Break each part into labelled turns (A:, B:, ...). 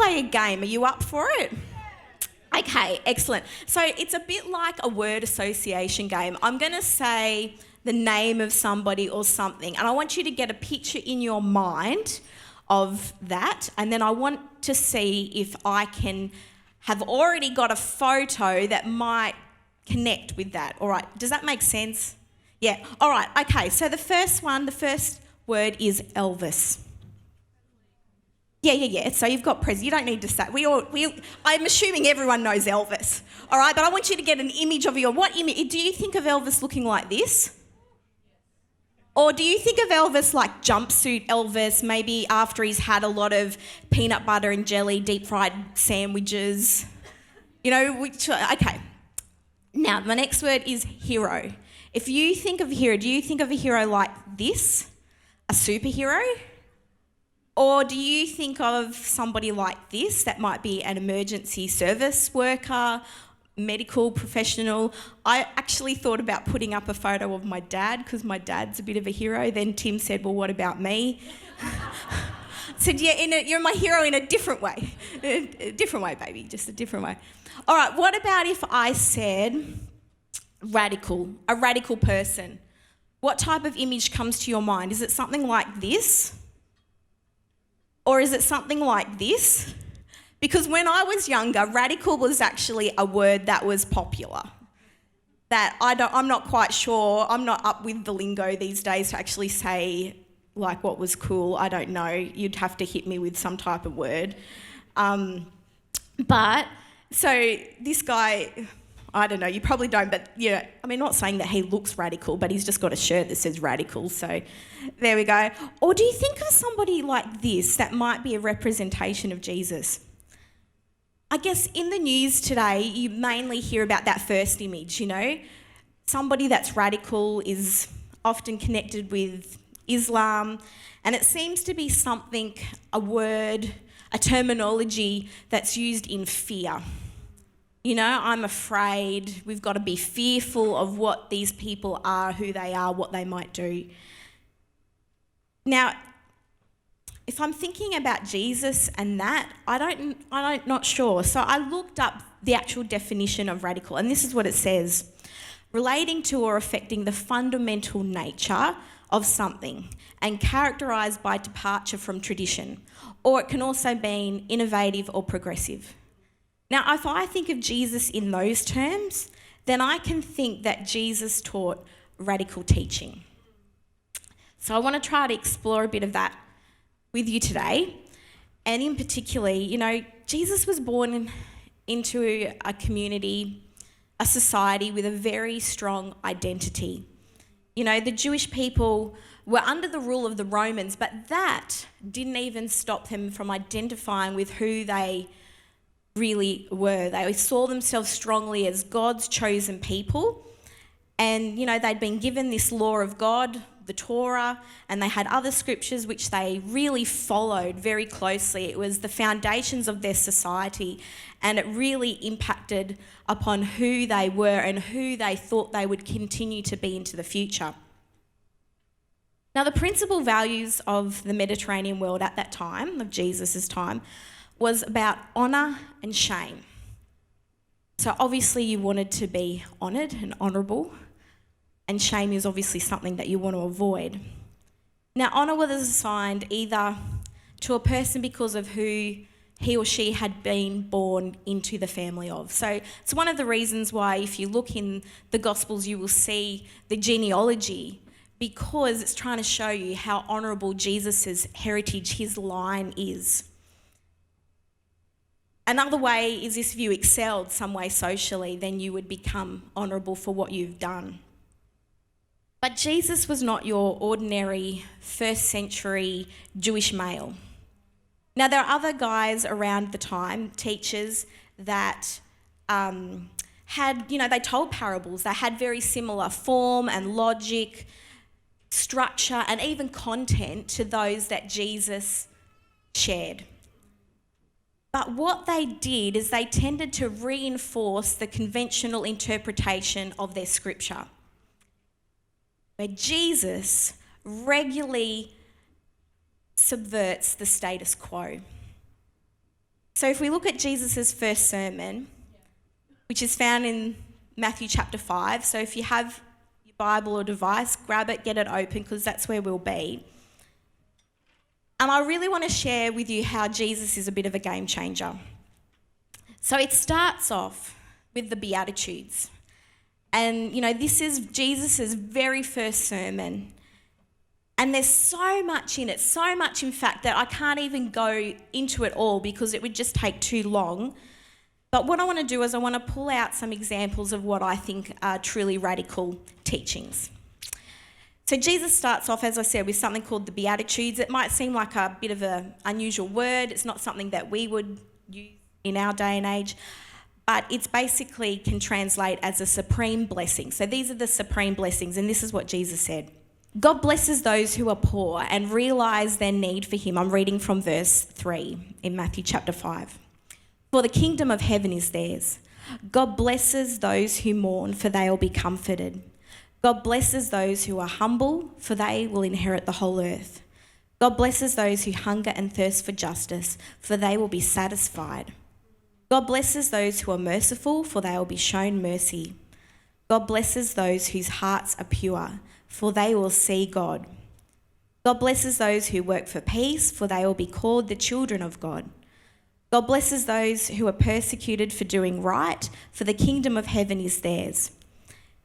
A: play a game. Are you up for it? Okay, excellent. So it's a bit like a word association game. I'm going to say the name of somebody or something, and I want you to get a picture in your mind of that, and then I want to see if I can have already got a photo that might connect with that. All right, does that make sense? Yeah, all right, okay. So the first word is Elvis. Yeah. So you've got You don't need to say. I'm assuming everyone knows Elvis. All right, but I want you to get an image of what image? Do you think of Elvis looking like this? Or do you think of Elvis like jumpsuit Elvis, maybe after he's had a lot of peanut butter and jelly, deep fried sandwiches? Okay. Now, my next word is hero. If you think of a hero, do you think of a hero like this? A superhero? Or do you think of somebody like this that might be an emergency service worker, medical professional? I actually thought about putting up a photo of my dad because my dad's a bit of a hero. Then Tim said, well, what about me? I said, yeah, you're my hero in a different way. A different way, baby, just a different way. All right, what about if I said radical, a radical person? What type of image comes to your mind? Is it something like this? Or is it something like this? Because when I was younger, radical was actually a word that was popular. That I'm not quite sure, I'm not up with the lingo these days to actually say like what was cool. I don't know. You'd have to hit me with some type of word. But so this guy, I don't know, you probably don't, but yeah, I mean, not saying that he looks radical, but he's just got a shirt that says radical, so there we go. Or do you think of somebody like this that might be a representation of Jesus? I guess in the news today, you mainly hear about that first image, Somebody that's radical is often connected with Islam, and it seems to be something, a word, a terminology that's used in fear. I'm afraid, we've got to be fearful of what these people are, who they are, what they might do. Now, if I'm thinking about Jesus and that, I'm not sure. So I looked up the actual definition of radical, and this is what it says: relating to or affecting the fundamental nature of something and characterised by departure from tradition, or it can also mean innovative or progressive. Now, if I think of Jesus in those terms, then I can think that Jesus taught radical teaching. So I want to try to explore a bit of that with you today. And in particular, Jesus was born into a community, a society with a very strong identity. The Jewish people were under the rule of the Romans, but that didn't even stop them from identifying with who they really were. They saw themselves strongly as God's chosen people, and they'd been given this law of God, the Torah, and they had other scriptures which they really followed very closely. It was the foundations of their society, and it really impacted upon who they were and who they thought they would continue to be into the future. Now, the principal values of the Mediterranean world at that time, of Jesus' time, was about honour and shame. So obviously you wanted to be honoured and honourable, and shame is obviously something that you want to avoid. Now, honour was assigned either to a person because of who he or she had been born into the family of. So it's one of the reasons why if you look in the Gospels you will see the genealogy, because it's trying to show you how honourable Jesus' heritage, his line is. Another way is if you excelled some way socially, then you would become honourable for what you've done. But Jesus was not your ordinary first century Jewish male. Now, there are other guys around the time, teachers, that they told parables. They had very similar form and logic, structure, and even content to those that Jesus shared. But what they did is they tended to reinforce the conventional interpretation of their scripture, where Jesus regularly subverts the status quo. So if we look at Jesus' first sermon, which is found in Matthew chapter 5, so if you have your Bible or device, grab it, get it open, because that's where we'll be. And I really want to share with you how Jesus is a bit of a game changer. So it starts off with the Beatitudes. And, this is Jesus' very first sermon. And there's so much in it, so much in fact that I can't even go into it all because it would just take too long. But what I want to do is I want to pull out some examples of what I think are truly radical teachings. So Jesus starts off, as I said, with something called the Beatitudes. It might seem like a bit of an unusual word. It's not something that we would use in our day and age, but it's basically can translate as a supreme blessing. So these are the supreme blessings, and this is what Jesus said. God blesses those who are poor and realise their need for him. I'm reading from verse 3 in Matthew chapter 5. For the kingdom of heaven is theirs. God blesses those who mourn, for they will be comforted. God blesses those who are humble, for they will inherit the whole earth. God blesses those who hunger and thirst for justice, for they will be satisfied. God blesses those who are merciful, for they will be shown mercy. God blesses those whose hearts are pure, for they will see God. God blesses those who work for peace, for they will be called the children of God. God blesses those who are persecuted for doing right, for the kingdom of heaven is theirs.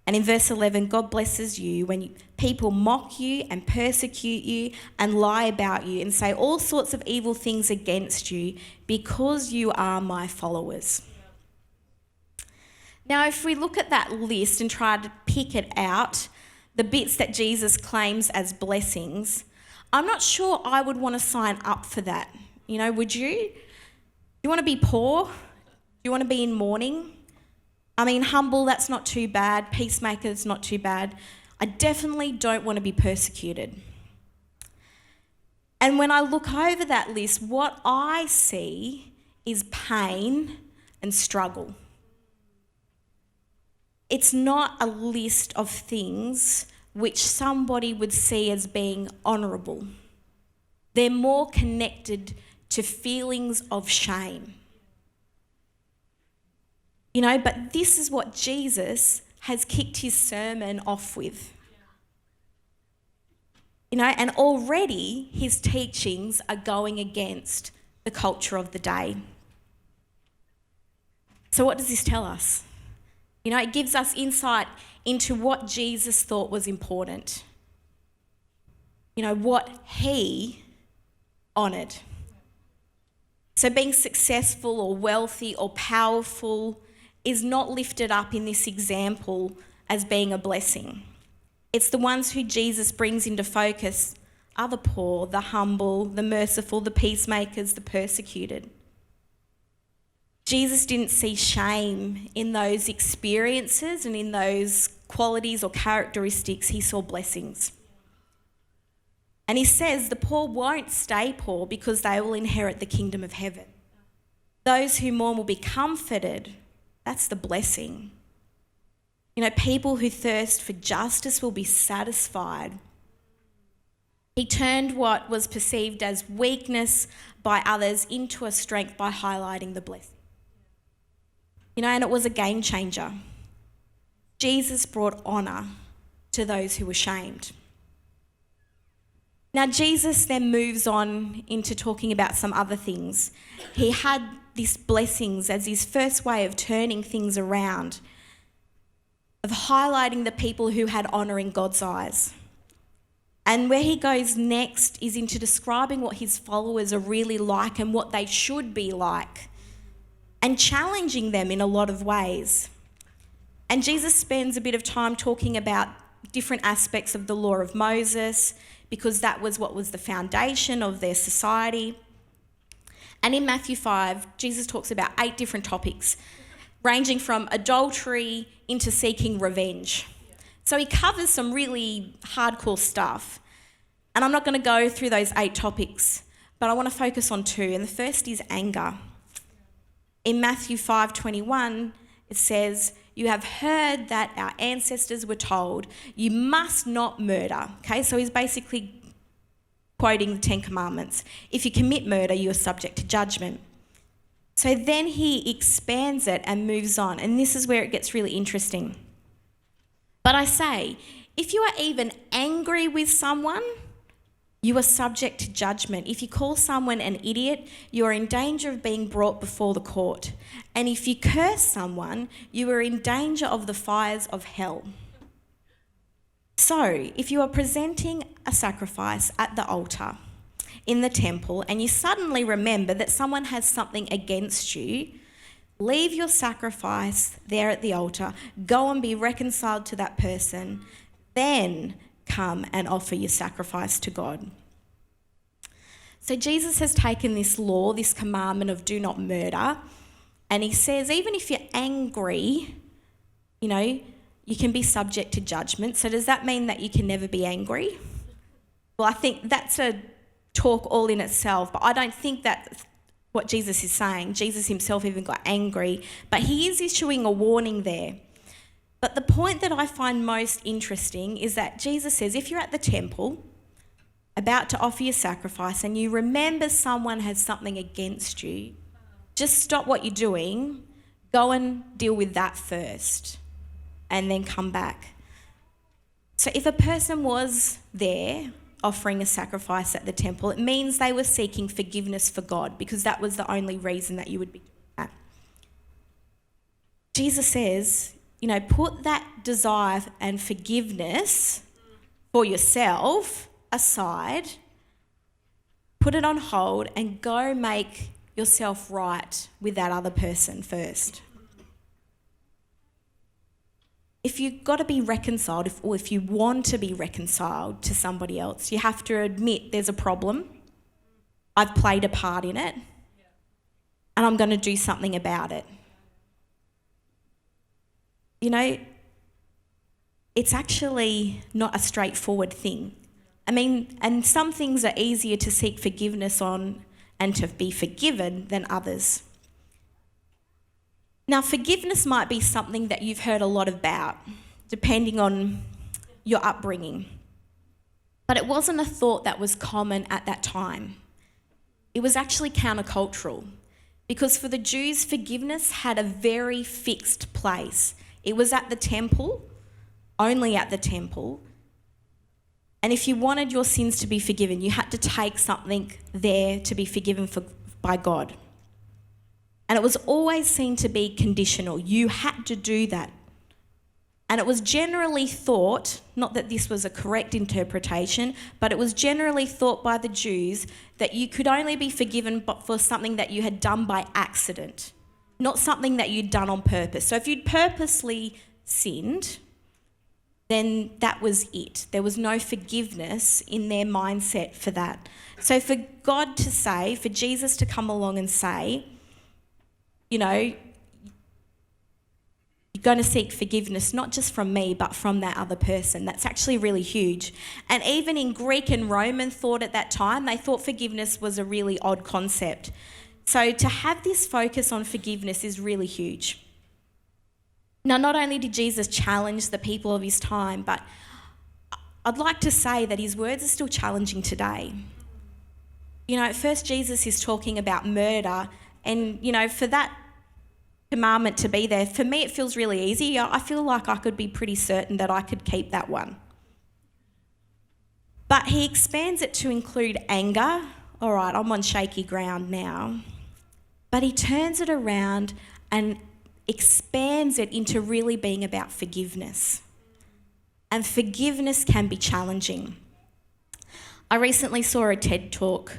A: And in verse 11, God blesses you when people mock you and persecute you and lie about you and say all sorts of evil things against you because you are my followers. Now, if we look at that list and try to pick it out, the bits that Jesus claims as blessings, I'm not sure I would want to sign up for that. Would you? Do you want to be poor? Do you want to be in mourning? Humble, that's not too bad. Peacemaker, that's not too bad. I definitely don't want to be persecuted. And when I look over that list, what I see is pain and struggle. It's not a list of things which somebody would see as being honourable. They're more connected to feelings of shame. But this is what Jesus has kicked his sermon off with. And already his teachings are going against the culture of the day. So what does this tell us? It gives us insight into what Jesus thought was important. What he honoured. So being successful or wealthy or powerful is not lifted up in this example as being a blessing. It's the ones who Jesus brings into focus are the poor, the humble, the merciful, the peacemakers, the persecuted. Jesus didn't see shame in those experiences and in those qualities or characteristics. He saw blessings. And he says the poor won't stay poor because they will inherit the kingdom of heaven. Those who mourn will be comforted. That's the blessing. People who thirst for justice will be satisfied. He turned what was perceived as weakness by others into a strength by highlighting the blessing. And it was a game changer. Jesus brought honour to those who were shamed. Now, Jesus then moves on into talking about some other things. He had these blessings as his first way of turning things around, of highlighting the people who had honour in God's eyes. And where he goes next is into describing what his followers are really like and what they should be like, and challenging them in a lot of ways. And Jesus spends a bit of time talking about different aspects of the law of Moses, because that was what was the foundation of their society. And in Matthew 5, Jesus talks about 8 different topics, ranging from adultery into seeking revenge. So he covers some really hardcore stuff. And I'm not going to go through those 8 topics, but I want to focus on 2. And the first is anger. In Matthew 5:21, it says, "You have heard that our ancestors were told, you must not murder." Okay, so he's basically quoting the 10 Commandments. If you commit murder, you are subject to judgment. So then he expands it and moves on. And this is where it gets really interesting. But I say, if you are even angry with someone, you are subject to judgment. If you call someone an idiot, you are in danger of being brought before the court. And if you curse someone, you are in danger of the fires of hell. So, if you are presenting a sacrifice at the altar in the temple and you suddenly remember that someone has something against you, leave your sacrifice there at the altar, go and be reconciled to that person, then come and offer your sacrifice to God. So Jesus has taken this law, this commandment of do not murder, and he says even if you're angry, you can be subject to judgment. So does that mean that you can never be angry? Well, I think that's a talk all in itself, but I don't think that's what Jesus is saying. Jesus himself even got angry, but he is issuing a warning there. But the point that I find most interesting is that Jesus says if you're at the temple about to offer your sacrifice and you remember someone has something against you, just stop what you're doing, go and deal with that first, and then come back. So if a person was there offering a sacrifice at the temple, it means they were seeking forgiveness for God, because that was the only reason that you would be doing that. Jesus says, put that desire and forgiveness for yourself aside, put it on hold, and go make yourself right with that other person first. If you've got to be reconciled, or if you want to be reconciled to somebody else, you have to admit there's a problem. I've played a part in it, and I'm going to do something about it. It's actually not a straightforward thing. And some things are easier to seek forgiveness on and to be forgiven than others. Now, forgiveness might be something that you've heard a lot about, depending on your upbringing. But it wasn't a thought that was common at that time. It was actually countercultural, because for the Jews, forgiveness had a very fixed place. It was at the temple, only at the temple. And if you wanted your sins to be forgiven, you had to take something there to be forgiven by God. And it was always seen to be conditional. You had to do that. And it was generally thought, not that this was a correct interpretation, but it was generally thought by the Jews that you could only be forgiven for something that you had done by accident, not something that you'd done on purpose. So if you'd purposely sinned, then that was it. There was no forgiveness in their mindset for that. So for God to say, for Jesus to come along and say, you're going to seek forgiveness, not just from me, but from that other person. That's actually really huge. And even in Greek and Roman thought at that time, they thought forgiveness was a really odd concept. So to have this focus on forgiveness is really huge. Now, not only did Jesus challenge the people of his time, but I'd like to say that his words are still challenging today. At first Jesus is talking about murder, and, for that commandment to be there, for me it feels really easy. I feel like I could be pretty certain that I could keep that one. But he expands it to include anger. All right, I'm on shaky ground now. But he turns it around and expands it into really being about forgiveness. And forgiveness can be challenging. I recently saw a TED talk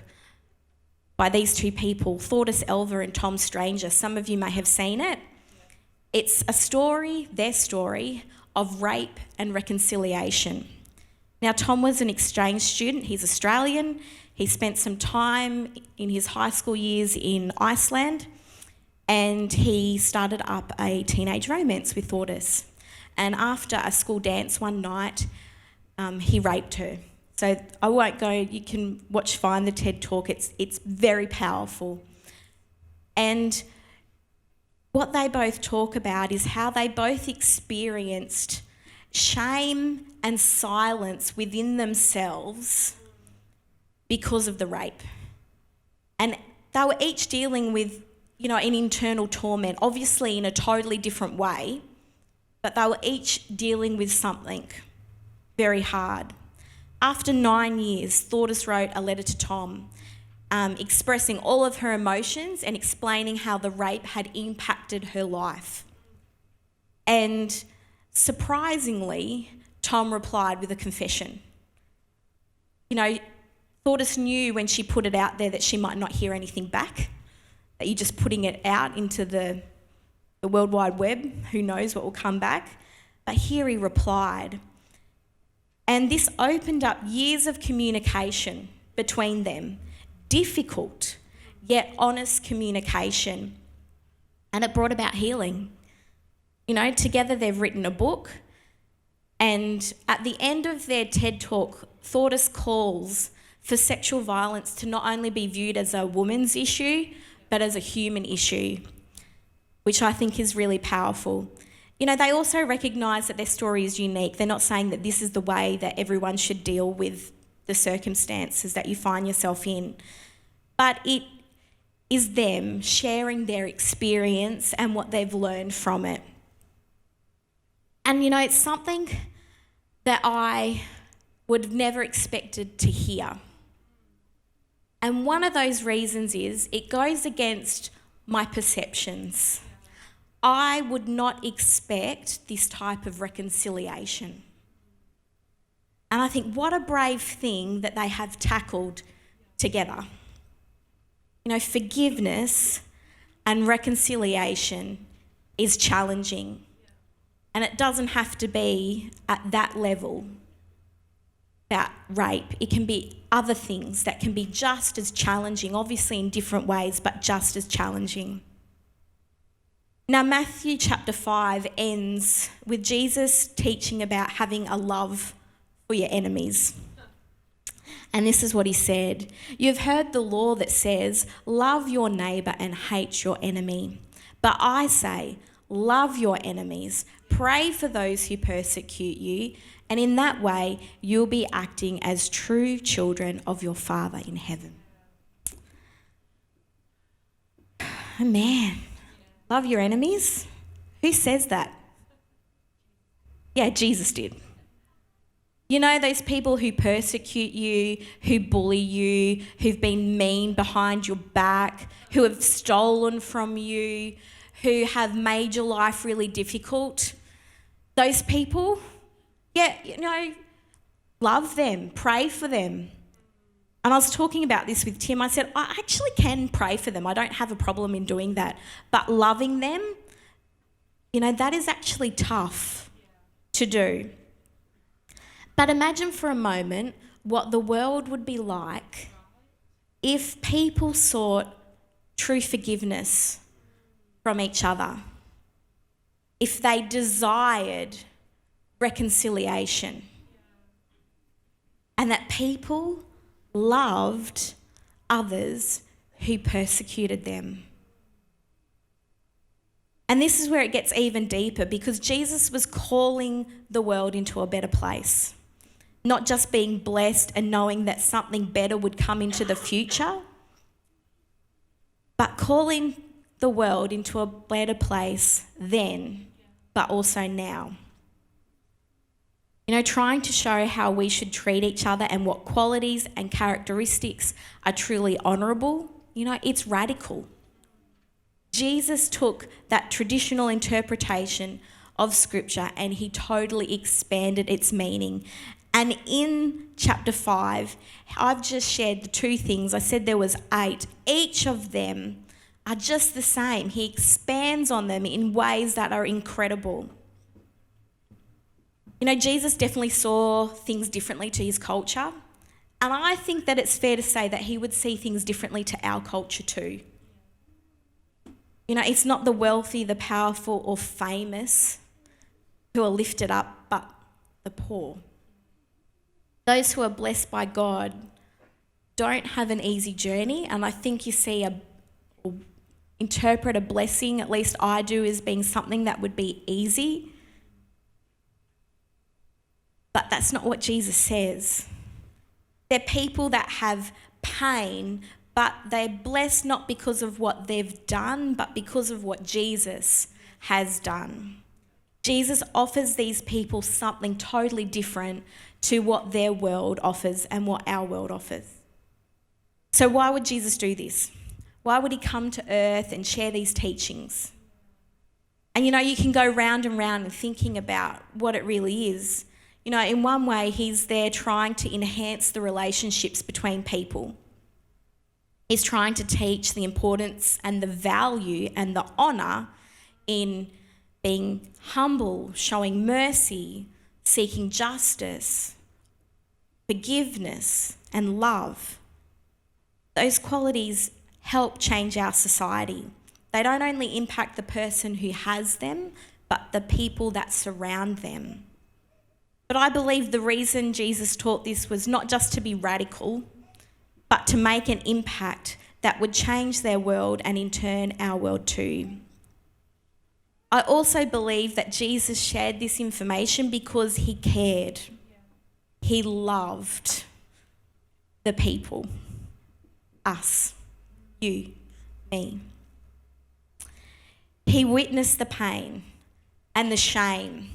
A: by these two people, Thordis Elver and Tom Stranger. Some of you may have seen it. It's a story, their story, of rape and reconciliation. Now, Tom was an exchange student. He's Australian. He spent some time in his high school years in Iceland, and he started up a teenage romance with Thordis. And after a school dance one night, he raped her. So I won't go, you can find the TED Talk, it's very powerful. And what they both talk about is how they both experienced shame and silence within themselves because of the rape. And they were each dealing with in internal torment, obviously in a totally different way, but they were each dealing with something very hard. After 9 years, Thordis wrote a letter to Tom, expressing all of her emotions and explaining how the rape had impacted her life. And surprisingly, Tom replied with a confession. Thordis knew when she put it out there that she might not hear anything back, that you're just putting it out into the World Wide Web. Who knows what will come back? But here he replied. And this opened up years of communication between them, difficult yet honest communication, and it brought about healing. Together they've written a book, and at the end of their TED Talk, Thordis calls for sexual violence to not only be viewed as a woman's issue, but as a human issue, which I think is really powerful. They also recognise that their story is unique. They're not saying that this is the way that everyone should deal with the circumstances that you find yourself in, but it is them sharing their experience and what they've learned from it. And it's something that I would have never expected to hear. And one of those reasons is it goes against my perceptions. I would not expect this type of reconciliation. And I think what a brave thing that they have tackled together. Forgiveness and reconciliation is challenging. And it doesn't have to be at that level, that rape. It can be other things that can be just as challenging, obviously in different ways, but just as challenging. Now, Matthew chapter 5 ends with Jesus teaching about having a love for your enemies. And this is what he said. You've heard the law that says, love your neighbour and hate your enemy. But I say, love your enemies, pray for those who persecute you, and in that way you'll be acting as true children of your Father in heaven. Oh man, love your enemies? Who says that? Yeah, Jesus did. Those people who persecute you, who bully you, who've been mean behind your back, who have stolen from you, who have made your life really difficult. Those people, love them, pray for them. And I was talking about this with Tim. I said, I actually can pray for them. I don't have a problem in doing that. But loving them, that is actually tough to do. But imagine for a moment what the world would be like if people sought true forgiveness from each other, if they desired reconciliation, and that people loved others who persecuted them. And this is where it gets even deeper, because Jesus was calling the world into a better place. Not just being blessed and knowing that something better would come into the future, but calling the world into a better place then, but also now. Trying to show how we should treat each other and what qualities and characteristics are truly honourable, it's radical. Jesus took that traditional interpretation of Scripture and he totally expanded its meaning. And in chapter 5, I've just shared the 2 things. I said there was 8. Each of them are just the same. He expands on them in ways that are incredible. Jesus definitely saw things differently to his culture. And I think that it's fair to say that he would see things differently to our culture too. It's not the wealthy, the powerful or famous who are lifted up, but the poor. Those who are blessed by God don't have an easy journey, and I think you see interpret a blessing, at least I do, as being something that would be easy. But that's not what Jesus says. They're people that have pain, but they're blessed not because of what they've done, but because of what Jesus has done. Jesus offers these people something totally different to what their world offers and what our world offers. So why would Jesus do this? Why would he come to earth and share these teachings? And you can go round and round and thinking about what it really is. In one way, he's there trying to enhance the relationships between people. He's trying to teach the importance and the value and the honour in being humble, showing mercy, seeking justice, forgiveness, and love. Those qualities help change our society. They don't only impact the person who has them, but the people that surround them. But I believe the reason Jesus taught this was not just to be radical, but to make an impact that would change their world and in turn our world too. I also believe that Jesus shared this information because he cared. He loved the people, us, you, me. He witnessed the pain and the shame,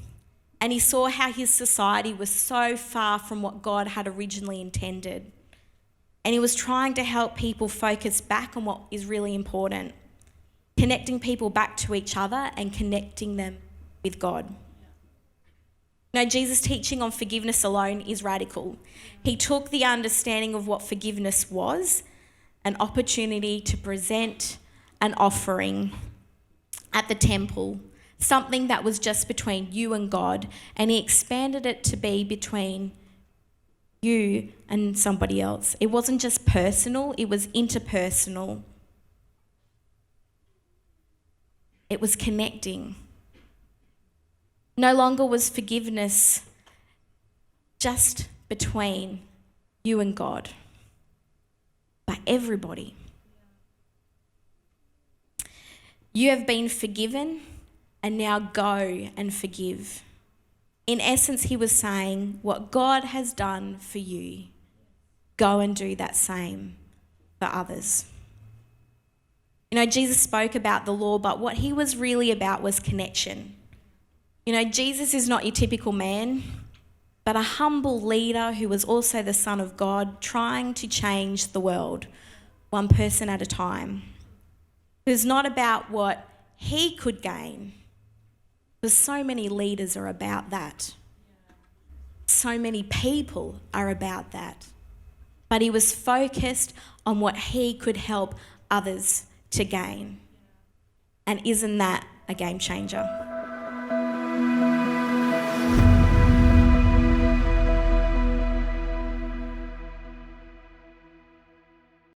A: and he saw how his society was so far from what God had originally intended. And he was trying to help people focus back on what is really important, connecting people back to each other and connecting them with God. Jesus' teaching on forgiveness alone is radical. He took the understanding of what forgiveness was, an opportunity to present an offering at the temple, something that was just between you and God, and he expanded it to be between you and somebody else. It wasn't just personal, it was interpersonal. It was connecting. No longer was forgiveness just between you and God, but everybody. You have been forgiven, and now go and forgive. In essence, he was saying, what God has done for you, go and do that same for others. Jesus spoke about the law, but what he was really about was connection. Jesus is not your typical man, but a humble leader who was also the Son of God, trying to change the world, one person at a time. It was not about what he could gain, because so many leaders are about that. So many people are about that. But he was focused on what he could help others to gain. And isn't that a game changer?